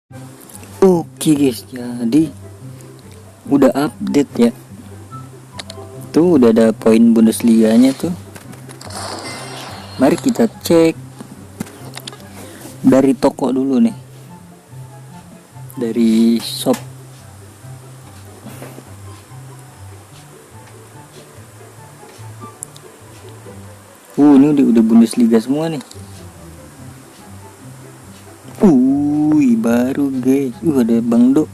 Oke guys, jadi udah update ya. Tuh udah ada poin Bundesliga-nya tuh. Mari kita cek dari toko dulu nih. Dari shop. Ini udah Bundesliga semua nih. Baru guys. Ada Bang Do.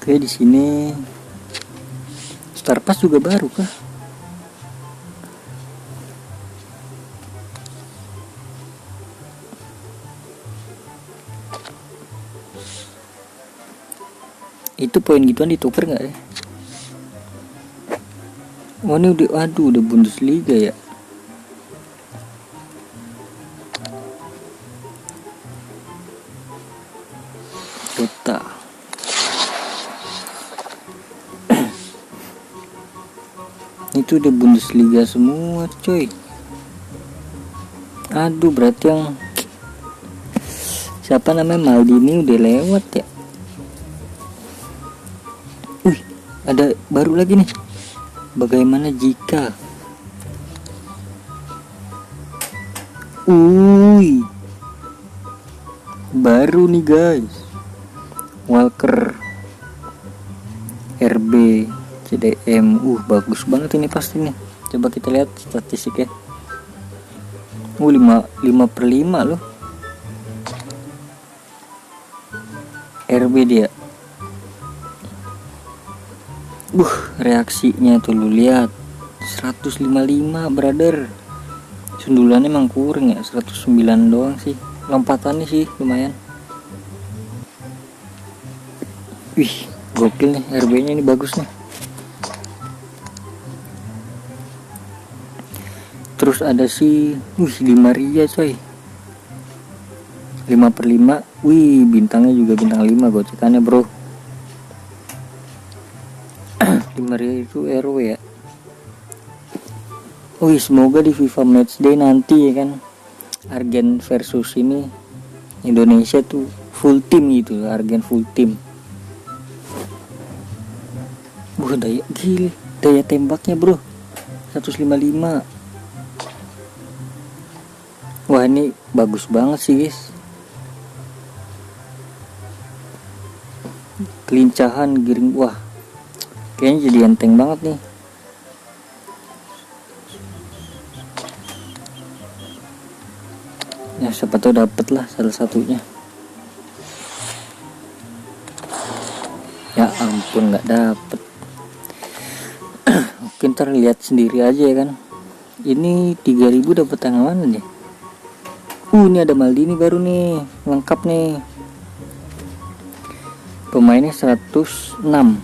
Oke, di sini Star Pass juga baru kah? Itu poin gituan ditukar nggak ya? Oh ini udah Bundesliga ya. Kota. Itu udah Bundesliga semua coy. Berarti yang siapa namanya Maldini udah lewat ya. Ada baru lagi nih. Bagaimana jika baru nih guys. Walker RB CDM. Bagus banget ini pasti nih. Coba kita lihat statistiknya. 5/5 loh. RB dia. Reaksinya tuh lu lihat. 155 brother. Sundulannya emang kurang ya, 109 doang sih. Lompatannya sih lumayan. Gokil nih, RB-nya ini bagus nih. Terus ada Di Maria coy. 5/5. Bintangnya juga bintang 5 gocekannya bro. Di Maria itu RW ya. Semoga di FIFA Matchday nanti ya kan, Argen versus ini Indonesia tuh full team gitu, Argen full team. Daya tembaknya bro 155. Ini bagus banget sih guys. Kelincahan giring, kayaknya jadi enteng banget nih. Ya siapa tahu dapet lah salah satunya. Ya ampun nggak dapet. Mungkin ntar lihat sendiri aja ya kan. Ini 3000 dapet yang mana nih? Ini ada Maldini baru nih, lengkap nih. Pemainnya 106.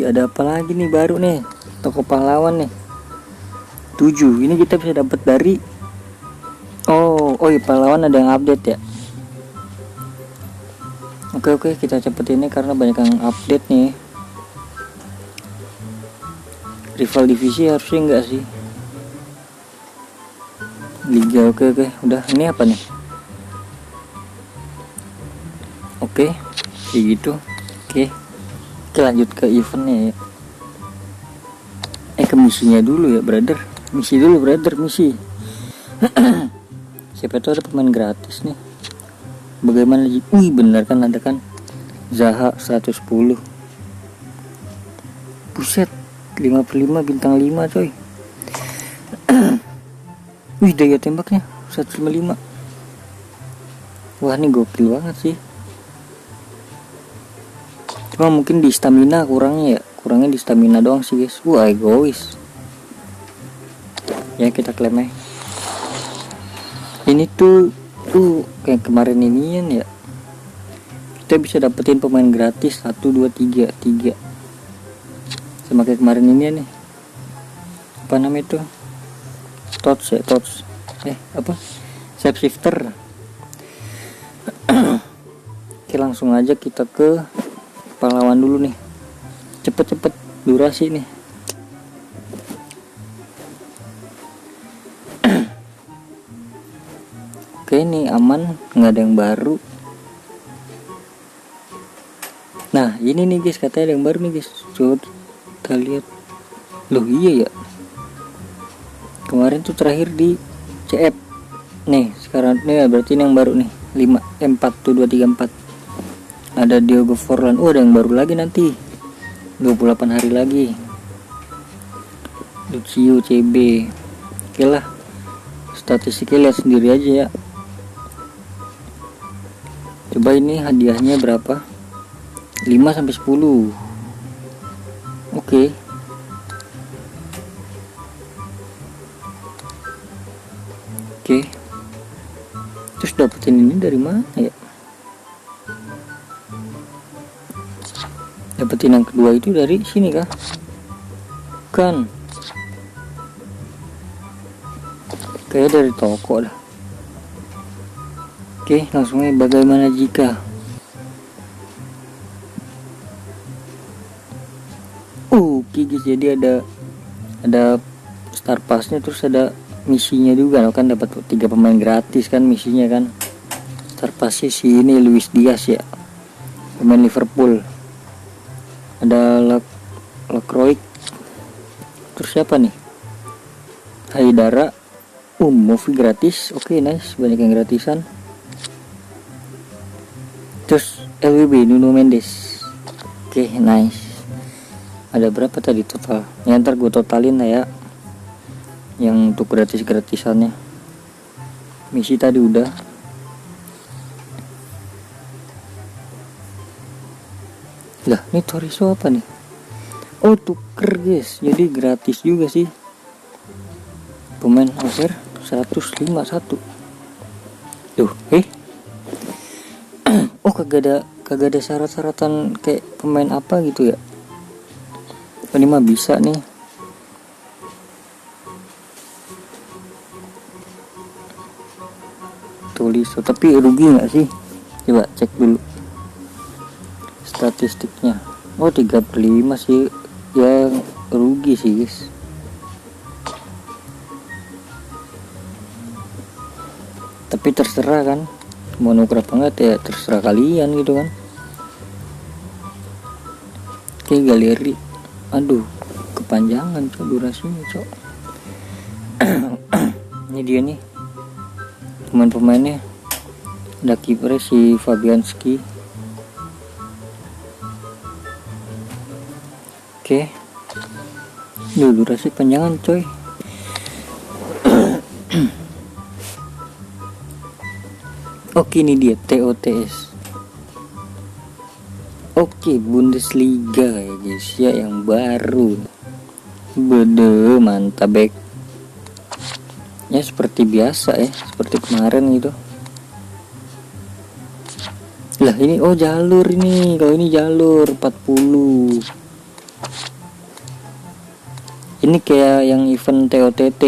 Ada apa lagi nih baru nih? Toko pahlawan nih. 7. Ini kita bisa dapat dari pahlawan ada yang update ya. Oke, kita cepet ini karena banyak yang update nih. Rival divisi harusnya enggak sih. Liga oke. Udah, ini apa nih? Oke, kayak gitu. Oke, lanjut ke eventnya ya. Ke misinya dulu ya brother. Misi. Siapa tahu ada pemain gratis nih. Bagaimana? Bener kan, ada kan Zaha 110. Buset, 5/5 bintang 5 coy. Daya tembaknya 155. Ini gokil banget sih. Cuma mungkin di stamina kurangnya di stamina doang sih guys. Egois ya, kita klaim aja. Ini tuh kayak kemarin inian ya, kita bisa dapetin pemain gratis 1 2 3 sama kayak kemarin ini nih. Apa namanya itu? Tots Shapeshifter. Oke, langsung aja kita ke pahlawan dulu nih. Cepet-cepet durasi nih. Oke, ini aman, nggak ada yang baru. Nah, ini nih guys, katanya ada yang baru nih guys. Coba kita lihat. Loh iya ya. Kemarin tuh terakhir di CF. Nih, sekarang nih berarti ini yang baru nih. 5 M4 tuh 234. Ada Diogo Forlan. Oh, ada yang baru lagi nanti. 28 hari lagi. Lucio CB. Oke lah. Statistiknya lihat sendiri aja ya. Coba ini hadiahnya berapa? 5 sampai 10. Oke. Oke. Terus dapetin ini dari mana ya? Dapetin yang kedua itu dari sini kah? Kan. Kayak dari toko dah. Oke, langsung aja bagaimana jika. Oke guys, jadi ada star passnya, terus ada misinya juga kan, dapat 3 pemain gratis kan misinya kan. Star passnya si ini Luis Diaz ya, pemain Liverpool. Ada Lacroix, terus siapa nih, Haidara, movie gratis. Oke, nice, banyak yang gratisan. Terus LWB Nuno Mendes. Oke, nice. Ada berapa tadi total ya, ntar gue totalin lah ya yang untuk gratisannya. Misi tadi udah. Lah, ini Toriso apa nih? Oh, tuker guys, jadi gratis juga sih. Pemain offer 151. Tuh, oh, kagak ada syarat-syaratan kayak pemain apa gitu ya. Ini mah bisa nih. Tulis, tapi rugi nggak sih? Coba cek dulu statistiknya. Oh, 3/5 sih ya, rugi sih guys. Tapi terserah kan, mau nuker apa enggak ya, terserah kalian gitu kan. Oke, galeri. Aduh, kepanjangan cok durasinya cok. Ini dia nih pemain-pemainnya. Ada kipernya si Fabianski. Oke. Durasi panjangan coy. Oke, ini dia TOTS. Oke, Bundesliga ya guys ya, yang baru. Bede, mantap back. Ya seperti biasa ya, seperti kemarin gitu. Lah ini, oh jalur ini. Kalau ini jalur 40. Ini kayak yang event TOTT.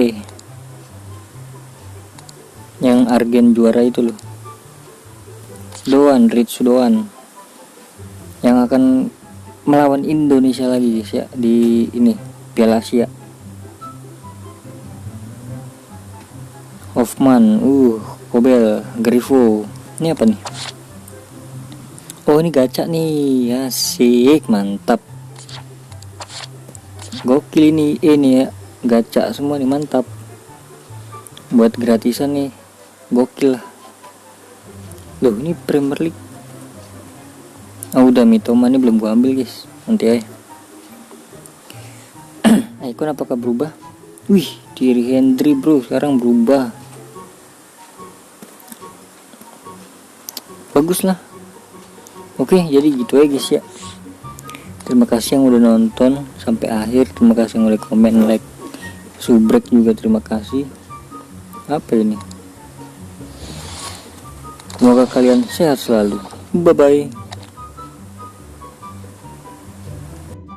Yang Argen juara itu loh. Rich Doan. Yang akan melawan Indonesia lagi guys ya, di ini Piala Asia. Hoffman, Kobel, Grifo. Ini apa nih? Oh, ini gacha nih. Asik, mantap. Gokil ini ya, gacha semua nih, mantap. Buat gratisan nih, gokil lah. Loh, ini Premier League. Udah, Mitoma ini belum gua ambil guys, nanti aja. Icon apakah berubah? Wih, Thierry Henry bro, sekarang berubah. Bagus lah. Oke, jadi gitu aja guys ya. Terima kasih yang udah nonton sampai akhir. Terima kasih yang udah komen, like, subrek juga terima kasih. Apa ini? Semoga kalian sehat selalu. Bye bye.